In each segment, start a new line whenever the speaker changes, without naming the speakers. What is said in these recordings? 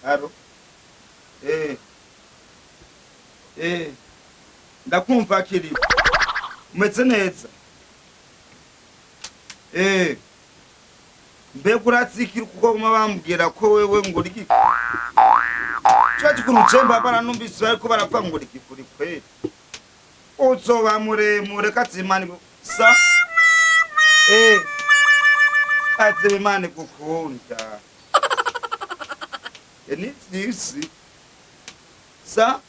Aro. Ndakumva Kirikou. Umeze neza. Mbega uratsikira kuko bambwira ko wewe ngo uriki. Cyaje kurucemba baranumvise ariko barapfa ngo uriki kuri kweli. Uzoba muremure katsimani sa. Katsimani gukunda. Ni disi. Sa.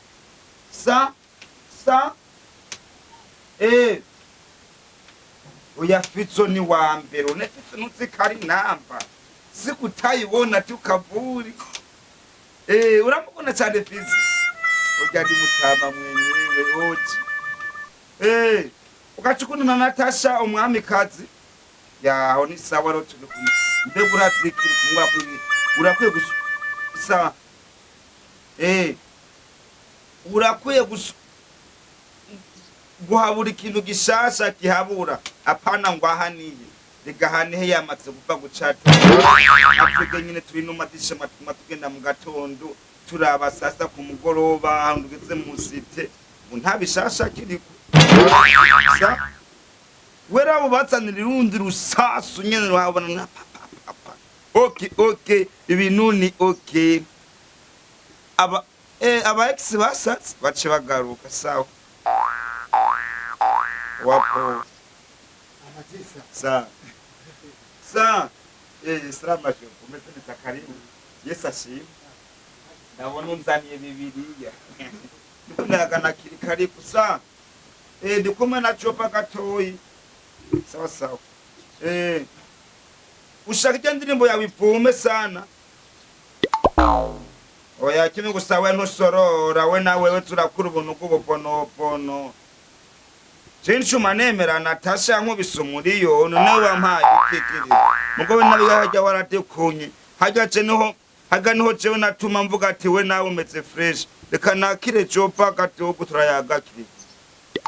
Oya Fitso ni wa mbere une Fitso nuzikari namba sikutayibona tukavuri uramubona cyane Fitso urya ndi mutama mwenyewe oji ukachukuna na Natasha umwamikazi yaho ni sawa ro turi mbega urazikira kumwa urakwiye gusa urakwiye guhabura ikintu gishasha kihabura apana ngo ahaniye rigahanihe yamatse kuva gucata atwege nyine turi no madisha matuma tugenda mu gatondo turaba sasa ku mugoroba ndugeze mu site ntabishasha Kirikou sa wera bubatsanira irundi rusasu nyene ruhabona na papa okay ibintu ni okay aba ex basatse bace bagaruka sawa wapo sa salama je umeze neza karibu Yesu ashimwe ndabona unzaniye bibiliya ndikunaga na KIRIKOU sa ndikumwe na JOBA gatoyi sawa ushaka indirimbo yawe ivume sana oya kimwe gusa we ntusorora we na wewe turakura ubuntu bw'ubuponopono Chenchuma nemera Natasha nkubise umuriyo none wampaye ikekere mugo we nabi hajya waratekunye hajya haga niho jewe natuma mvuga ati we nawe umeze fresh reka nakire JOBA gato guturaya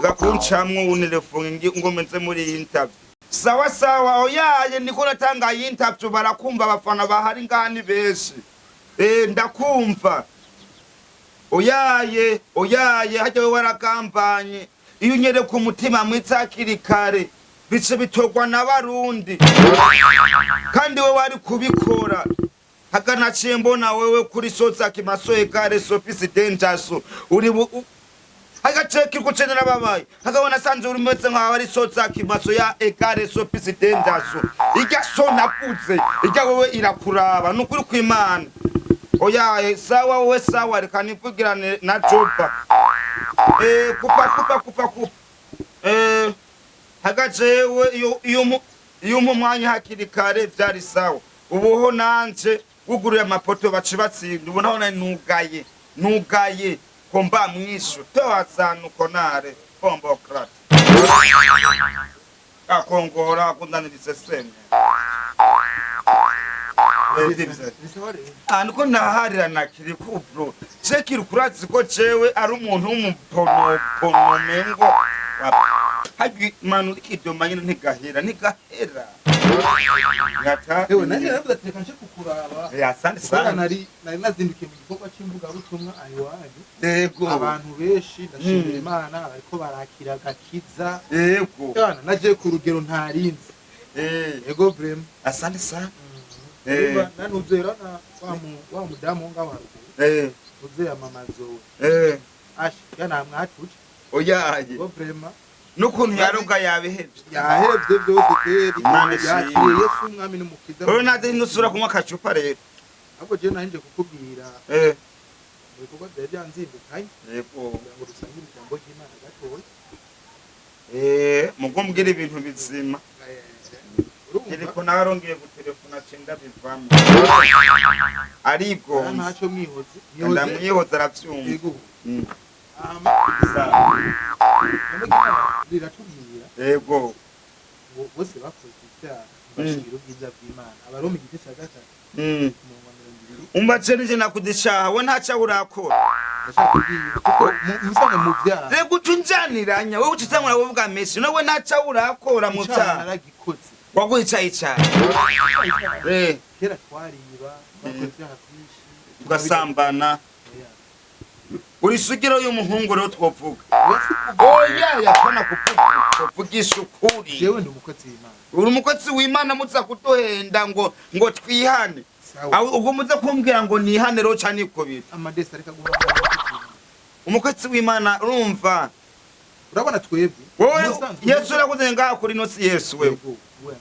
gakuncamwe unelefonye ngo menze muri interview sawa oyaye niko natanga interview barakumva abafana bahari ngani beshi ndakumva oyaye hajya we warakambanye iyo unyere ku mutima mwitsa KIRIKOU bice bitogwa n'abarundi kandi we wari kubikora hagana cimbona wewe kuri soza kimasoye gare sofisi denjaso uri hagaceki kucenera babaye hagabona sanze uri mwetse nka bari soza kimaso ya egare sofisi denjaso ijya so nakuze ijya wewe irakuraba nukuri kw'Imana oya sawa we sawa reka nivugirane na JOBA kupa hagajewe iyo mu mwanya hakirikare vyari sawa ubuho nanje guguruye amapoto bace batsinda ubona hona nugaye komba mwisho towatsana konare bombokrat akongora kundanirize sene niko naharira na KIRIKOU bro KIRIKOU ko cewe ari umuntu w'umupono mengo hagi manu ikidoma nyine ntigahera ngata
ewe nanje navuze ati kanje kukuraba
asante sana
nari nazindukiye mu gikorwa cy'imbuga butumwa ayiwaje
yego
abantu benshi ndashimira Imana ariko barakira gakiza
yego
cyane naje ku rugero ntarinze yego brem
asante sana
nanuzera na wa mudamu ngaho uzera mamazo ashi yana mwatuje
oyaye
yego brem
nukuntu yaruga
yahebye byose kweri yakire Yesu umwami n'umukiza
oro nade nusura kumwa kacupa rero
ahubwo je nanje kukubwira bikorwa byanzindukaye
yego
ngo dusangire ijambo ry'Imana gatoya
mugo mbwira ibintu bizima KIRIKOU narongeye gutelefona cenda bivamo ariko
ntacyo mwihoze
ndamwihoza aravyumva
yego riratubwira
yego
bose bakoze icyaha bashira ubwiza bw'Imana abaroma igice cya gatatu
umbace nije nakudishaha we ntaca urakora
musanga mu byaha
rego utunjaniranya wowe ucitangura wovuga Messi no we ntaca urakora mu byaha
naragikoze
wagwicaye cyane
kera twariba bakoze hakwishi
tugasambana uri sugiro y'umuhungu rero twovuga oya yakana kuvugisha ukuri
jewe ndi umukozi w'Imana
uri umukozi w'Imana muza kuduhenda ngo twihane ubwo muze kumbwira ngo nihane rero cyane ikobita
amadesi areka guhana
umukozi w'Imana urumva
urabona twebwe
Yesu yakuzanye ngaha kuri no si Yesu wewe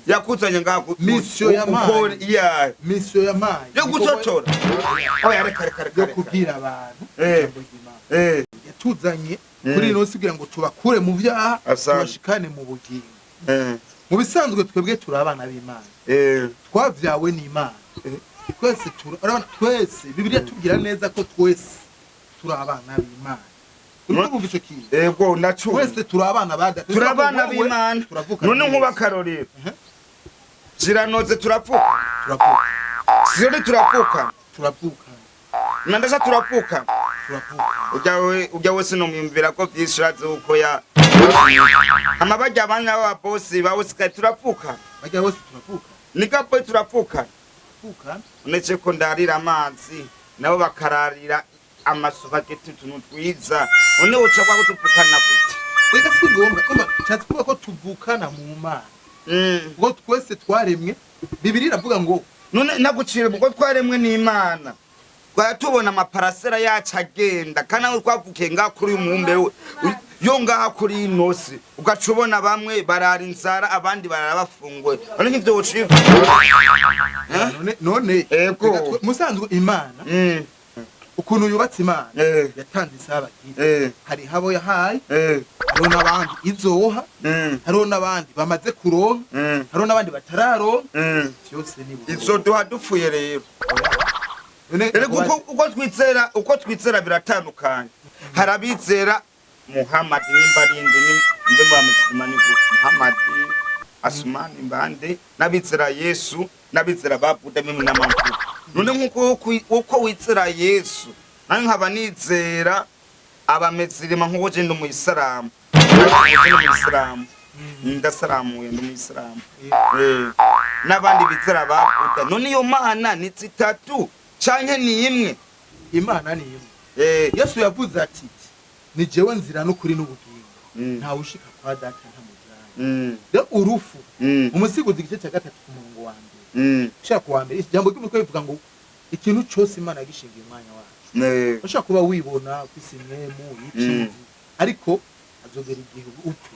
yakuzanye ngaha
mission y'Imana mission y'Imana
yo gutotora oya reka
yo kubwira abantu yatuzanye kuri no sigira ngo tubakure mu byaha tubashikane mu bugingo mu bisanzwe twebwe turi abana b'Imana twavyawe n'Imana twese urabona twese Bibiliya tubwira neza ko twese turi abana b'Imana urumva ico kintu
yego nacu
twese turi abana bada
turi abana b'Imana none nkuba karorero ziranoze turapfuka siyoni turapfuka nandasha turapfuka ujya wese no mwimvira ko vyishatse uko ya amabajya abana b'aba boss bawe sika turapfuka
bajya wose turapfuka
nikapo turapfuka unece ko ndarira amazi nabo bakararira amasuka ketu tunutwiza one uca kwa gutupukana gute
wega si ngombwa cyatse kuba ko tuvukana mu Mana ngo twese twaremwe Bibiliya iravuga ngo
none nagucire ngo twaremwe n'Imana tubona amaparasera yacu agenda kana we twavukiye ngaha kuri umwumbe yo ngaha kuri inosi ugacubona bamwe barara inzara abandi barara bafungoye none nk'ivyo wociva
none ego musanzwe Imana ukuntu yubatse Imana yatanze isabato hari habo yahaye hariho n'abandi izoha hariho n'abandi bamaze kuronka hariho n'abandi batararonka byose ni
izo duha dupfuye rero uko twizera biratandukanye harabizera Muhammad nimbarinde nimbe bamutsima ni Muhammad Asumani mbande nabizera Yesu nabizera babuda mimi n'amamfu none nkuko wizera Yesu nani nkaba nizera abamezirima nkuko je ndi mu Islam ndasaramuye ndi mu Islam nabandi bizera babuda none iyo Mana ni zitatu canke ni imwe
Imana ni imwe Yesu yavuze ati ni jewe nzira n'ukuri n'ubugingo nta ushika kwa data ntamujana de urufu umusiguzi igice cya gatatu ku murongo wa mbere ushaka kuwa mbere ijambo ry'umutwe bivuga ngo ikintu cyose Imana yagishingiye umwanya wacu ushaka kuba wibona kwisimwe mu yikinzi ariko azogera igihe upfe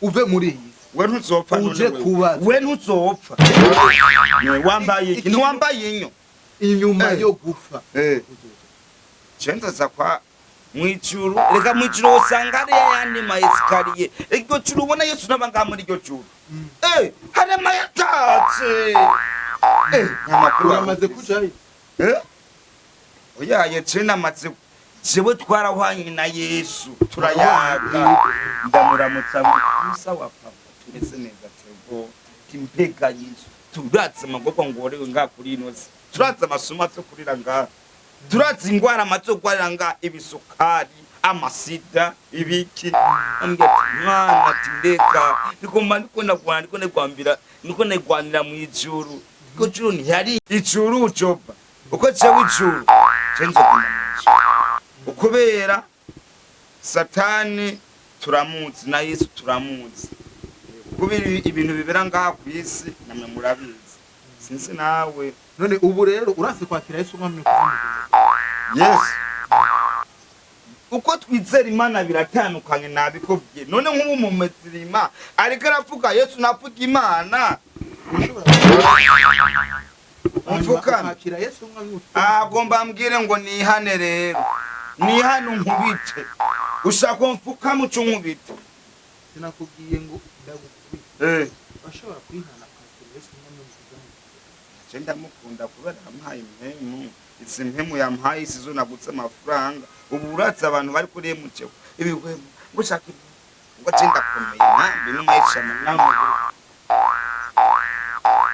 uve muri iyi
we ntuzopfa
uje kubaza
we ntuzopfa wambaye iki ntiwambaye inyo
inyuma yo gufa
cenza kwa mwicuru reka mwicuru usanga ari yandi maesikariye iryo curu ubona Yesu nabanga muri iryo curu harema yatatse
nyamakuru amaze kujayo
oya yecena amaze jewe twarahwanye na Yesu turayaga ndamuramutsa musa wa papa tumeze neza twego timpega Yesu turatse amagoko ngorewe nga kuri inoze turatse amasuma cyo kurira nga turatse ingwara amazo gwarira nga ibisukari amasida ibiki ambye mwana tindeka nikomba niko negwanira mu ijuru ko juru ntiyari ijuru JOBA uko cyewe ijuru cenzo kumanisha ukubera Satani turamuzi na Yesu turamuzi kubera ibintu bibera ngaha ku isi namwe murabizi sinzi nawe
none ubu rero uranse kwakira Yesu umwami
Yes uko twizera Imana biratandukanye nabikobye none nk'ubu mu mezirima ariko aravuga Yesu navuga Imana
kwakira Yesu umwami
agomba mbwire ngo nihane rero nihane nkubite ushaka mfuka mu cyunkubite
sinakubwiye ngo ndagukubite bashobora kwihana kwakira Yesu umwami
cyenda mukunda kubera ampaye impemu isi impemu yampaye isizo nagutse amafaranga ubu uratse abantu bari kuri emucyo ibihwemo gushaka ngo cyenda komeye nambe n'umwishana namwe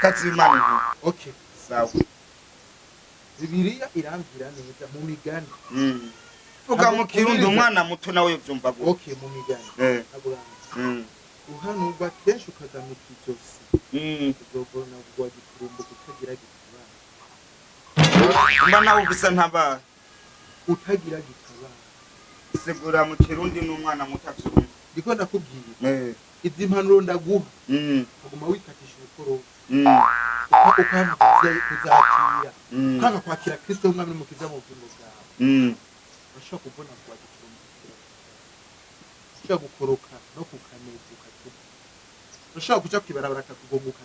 katsi Imana
okay
sawa
Bibiliya irambira neza mu migani
vuga mu Kirundi umwana muto nawe byumva
okay mu migani uhanurwa kenshi ukagamika izosi uzobona kugwa giturumbu kutagira gitabara
mba nawe ubisa ntabara
utagira gitabara
sigura mu kirundi n'umwana mutatsumye
ndiko ndakubwira izi mpanuro ndaguha uguma wikatisha ubukorofu ukanga kuzakira ukanga kwakira Kristo umwami n'umukiza mu bugingo bwawe urashobora kubona kugwa giturumbu urashobora gukoroka no kukaneza ukatuba urashobora kuja kwibarabara akakugonguka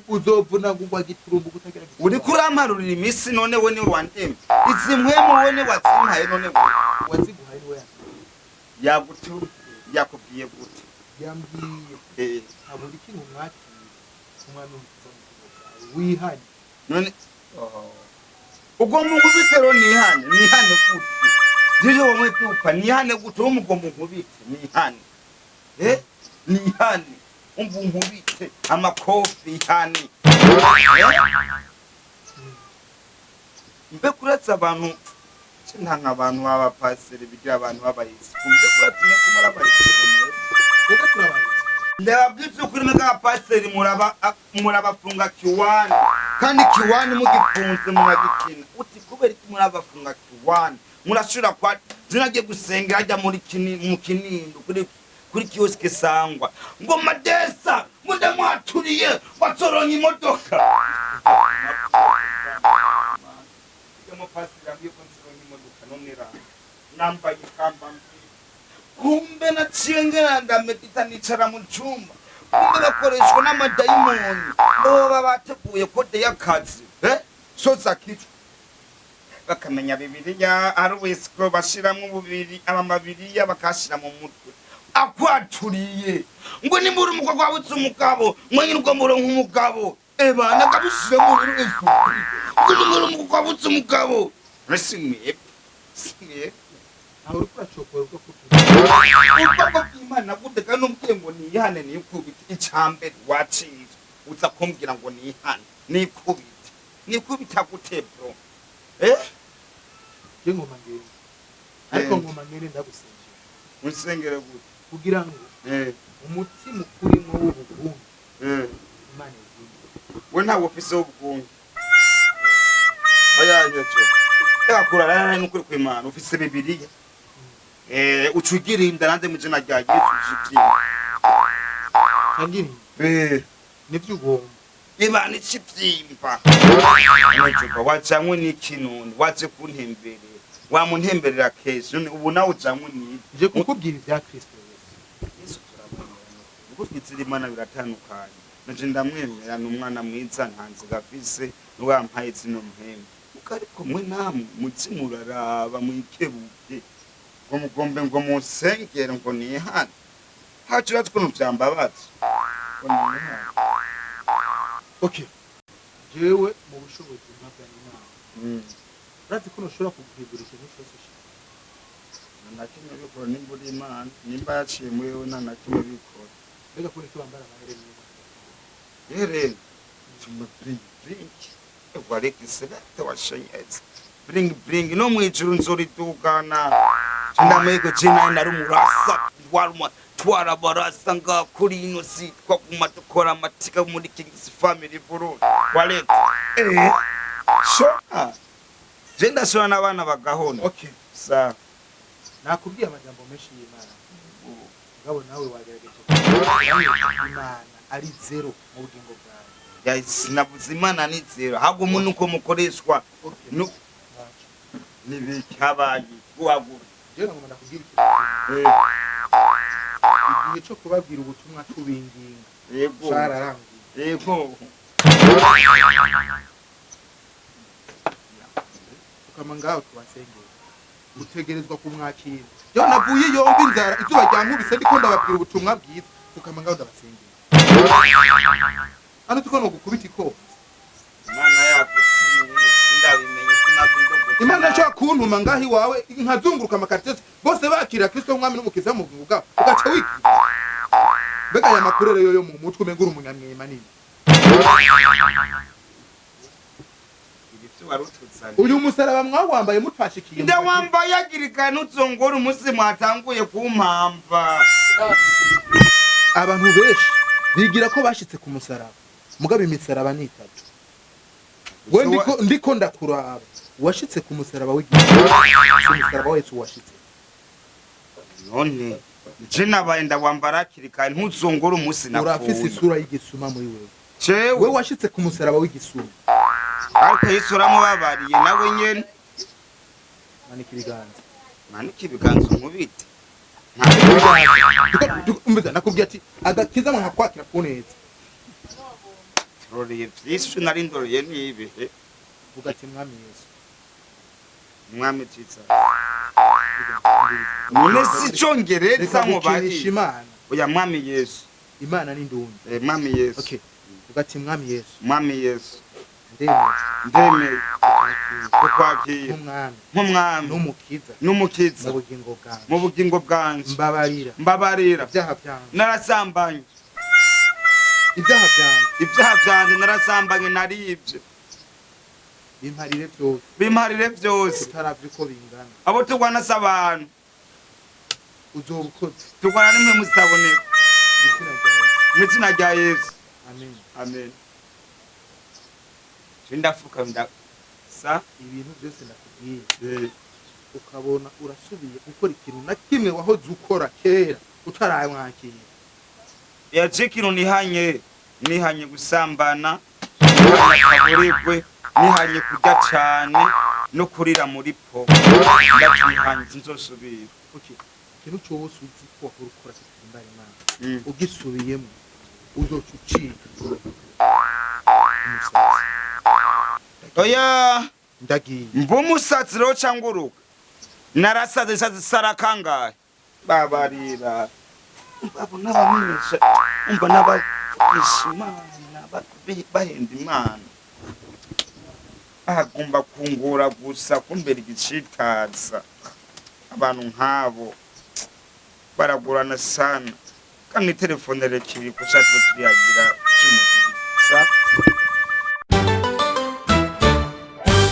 uzovuna kugwa giturumbu kutagira giturumbu
uri kuramparurira imisi none we ni wandembe izi mpwemu we ni wazimpaye none
waziguhaye we
yagutu yakubwiye gute
yambwiye aburi kintu mwakira umwana w'umukiza mu bugingo bwawe wihane
none ubwo mu ngubitero nihane gute Ndiyo wamwe tupa nihane gute umugomba nkubite nihane nihane umva nkubite amakofi ihane mbe kuratsa abantu ntanka abantu baba pasere bigira abantu babayisi mbe kuratsa no kumara abayisi
uko turabayisi
ndababwitse kuri mega pasere murabafunga kiwani kandi kiwani mugifunze muragikina uti kubera iki murabafunga kiwani murashura kwa zinagiye gusengera ajya muri mu kinindo kuri kioske sangwa ngo madesa munde mwaturiye batsoronye imodoka yamo pasira mbiyo konsoronye imodoka nonera namba yikamba kumbe na ciyengera ndamedita nicara mu cyumba kumbe bakoreshwa n'amadayimoni baba bateguye kode y'akazi soza kicu bakamenya bibiliya ari wese ko bashiramwe bubiri abamabiriya bakashira mu mutwe akwaturiye ngo ni muri umukobwa wabutse umugabo mwenye uko muri nk'umugabo bana kabishire muri Yesu ngo ni muri umukobwa wabutse umugabo resimye
aho uri kuracokora uko
ubwo bw'Imana guteka n'umkengo niyihane nikubita icambere wacinze uza kumbwira ngo niyihane nikubita gute bro
ngoma ngene ariko ngoma ngene ndagusengera
unsengere gute
kugira ngo umutima ukurimo w'ubugungu Imana izindi
we ntawo ufise w'ubugungu ayayejo yakurara n'ukuri kw'Imana ufise bibiliya ucugirinda nanze mu jina rya Yesu jiki
kangiri nivyo ugomba
Imana ikivyimba n'ejo wacamwe n'ikinuni waje kuntembere wamuntemberera keje ubu nawe ujamwe ni
je kukubwira ibya Kristo
Yesu turamwemera uko twizira Imana biratandukanye naje ndamwemera n'umwana mwiza ntanze gafise n'uwampaye zino mpembe ukariko mwe namwe mutsimuraraba mwikebuke ngo mugombe ngo musengere ngo nihane hacira twuno byambabaza
okay jewe mu bushobozi bw'Imana urati kuno ushobora kugwigura ikintu cyose
nakimwe bikora nimbura Imana nimba yaciye muri wewe nakimwe bikora
mbega kuri tubambara abahereni
hereni tumwe bring wareke select washenyetse bring no mwijuru nzori tukana ndamego cina na rumurasa waruma twara barasa nga kuri ino sitwa kumatukora amatika muri King's family Burundi wareke shona jenda shona n'abana bagahona
okay
sa
nakubwiye amajambo menshi y'Imana ngabo nawe wagerageje Imana ari zero mu bugingo bwawe
sinavuze Imana ni zero ahubwo umuntu uko mukoreshwa nibikabaye guhagura
je ngoma ndakubwira igihe cyo kubabwira ubutumwa tubinginga
yego
shararangiye
yego
ukama ngaho tubasengera utegerezwa kumwakira yo navuye yombi inzara izuba ryankubise ndiko ndababwira ubutumwa bwiza ukama ngaho ndabasengera ano tuko no gukubita iko
Imana yakutumye ndabimenye sinabindo
Imana cyo kuntuma ngahi wawe nkazunguruka amakartese bose bakira Kristo umwami n'umukiza mu bugingo bwabo ugaca wiki bega ya makurere yo mu mutwe mengura umunyamwema nini
ibyo warututse
uyu musaraba mwawambaye mutwashikiye
ndawambaye yakirika n'uzongora umunsi mwatanguye kumpamva
abantu benshi bigira ko bashitse ku musaraba mugabe imisaraba ni 3 we ndiko ndakuraba washitse ku musaraba umusaraba wese washitse
none je nabaye ndawambara yakirika ntuzongora umunsi nakuye
urafise isura y'igisuma muri wewe
we
washitse ku musaraba w'igisuma
ariko Yesu ramubabariye nawe nyene manika ibiganza nkubite
umbiza nakubwiye ati agakiza mwa kwakira kuneza
turoreye vyinshi narindoreye nibihe
ugati mwami Yesu
mwami titsa none si congereza mubari
Imana
oya mwami Yesu
Imana ni ndundi
mwami Yesu
okay ugati mwami Yesu
ndeme ukwakira nk'umwami n'umukiza mu bugingo bwanje mbabarira narasambanye ibyaha byanje narasambanye naribye bimparire byose
utaravye ko bingana
abo tugwana s'abantu
uzobukoze
tugwana nimwe musaboneka mu izina rya Yesu amen ndafuka sa
ibintu byose ndakubwiye ukabona urasubiye gukora ikintu na kimwe wahoze ukora kera utaraye mwakira
yacikiru nihanye gusambana kaburirwe nihanye kurya cyane no kurira muri po ndakihanye nzosubira
ikintu cyose uzi ko ukora kimbare Imana ugisubiyemo uzocucika
oya
ndagiye
mbumusatsi ro canguruka narasaze sarakangaye babarira babo nabamenyesha umva n'abishimana bahenda Imana agomba kungura gusa kumbera igicitaza abantu nkabo baragurana sana kandi telefone rekiri kushatwe turiyagira cy'umuziki sa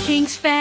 King's fan.